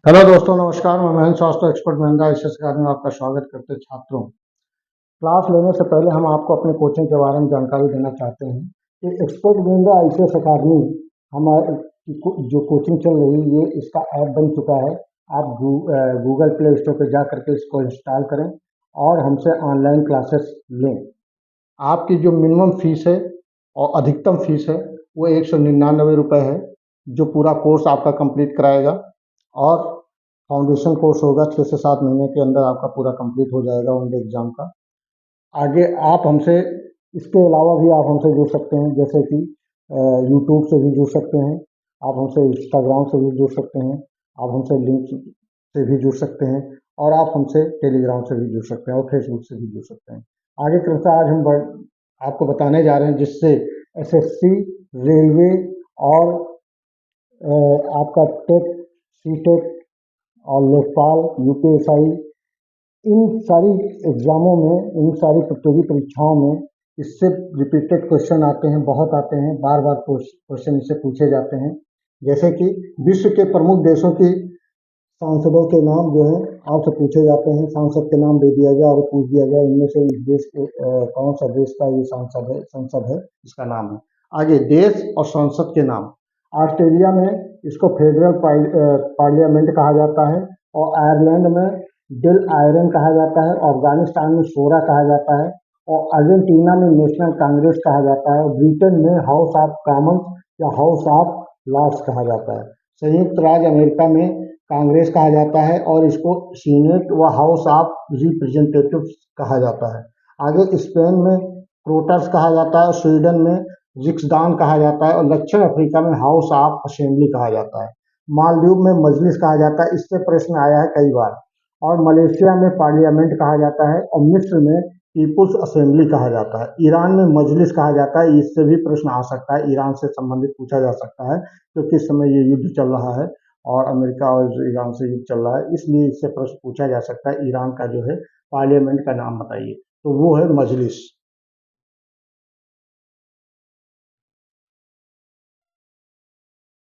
Hello दोस्तों, नमस्कार। मैं महेंद्र शास्त्र, एक्सपर्ट महंगा ICS अकादमी में आपका स्वागत करते हैं। छात्रों, क्लास लेने से पहले हम आपको अपने कोचिंग के बारे में जानकारी देना चाहते हैं कि एक्सपर्ट महंगा ICS अकादमी हमारे जो कोचिंग चल रही है, ये इसका ऐप बन चुका है। आप गूगल प्ले स्टोर पर जा करके इसको इंस्टॉल करें और हमसे ऑनलाइन क्लासेस लें। आपकी जो मिनिमम फीस है और अधिकतम फीस है वो 199 रुपये है, जो पूरा कोर्स आपका कंप्लीट कराएगा। और फाउंडेशन कोर्स होगा, 6 से 7 महीने के अंदर आपका पूरा कंप्लीट हो जाएगा उनके एग्ज़ाम का। आगे आप हमसे इसके अलावा भी आप हमसे जुड़ सकते हैं, जैसे कि यूट्यूब से भी जुड़ सकते हैं, आप हमसे इंस्टाग्राम से भी जुड़ सकते हैं, आप हमसे लिंक से भी जुड़ सकते हैं, और आप हमसे टेलीग्राम से भी जुड़ सकते हैं और फेसबुक से भी जुड़ सकते हैं। आगे क्रमशः आज हम आपको बताने जा रहे हैं, जिससे SSC, रेलवे और आपका टेट, सीटेट और लेखपाल, UPSI, इन सारी एग्ज़ामों में, इन सारी प्रतियोगी परीक्षाओं में इससे रिपीटेड क्वेश्चन आते हैं, बहुत आते हैं, बार बार क्वेश्चन इससे पूछे जाते हैं। जैसे कि विश्व के प्रमुख देशों की सांसदों के नाम जो है आपसे पूछे जाते हैं, सांसद के नाम दे दिया गया और पूछ दिया गया इनमें से इस देश के कौन सा देश का ये संसद है, इसका नाम है। आगे देश और संसद के नाम। ऑस्ट्रेलिया में इसको फेडरल पार्लियामेंट कहा जाता है, और आयरलैंड में डेल आयरन कहा जाता है, अफगानिस्तान में शोरा कहा जाता है, और अर्जेंटीना में नेशनल कांग्रेस कहा जाता है, और ब्रिटेन में हाउस ऑफ कॉमन्स या हाउस ऑफ लॉर्ड्स कहा जाता है। संयुक्त राज्य अमेरिका में कांग्रेस कहा जाता है और इसको सीनेट व हाउस ऑफ रिप्रेजेंटेटिव्स कहा जाता है। आगे स्पेन में प्रोटर्स कहा जाता है, स्वीडन में रिक्सडान कहा जाता है, और दक्षिण अफ्रीका में हाउस ऑफ असेंबली कहा जाता है। मालदीव में मजलिस कहा जाता है, इससे प्रश्न आया है कई बार। और मलेशिया में पार्लियामेंट कहा जाता है, और मिस्र में पीपुल्स असेंबली कहा जाता है। ईरान में मजलिस कहा जाता है, इससे भी प्रश्न आ सकता है, ईरान से संबंधित पूछा जा सकता है, क्योंकि इस समय ये युद्ध चल रहा है और अमेरिका और ईरान से युद्ध चल रहा है, इसलिए इससे प्रश्न पूछा जा सकता है। ईरान का जो है पार्लियामेंट का नाम बताइए, तो वो है मजलिस।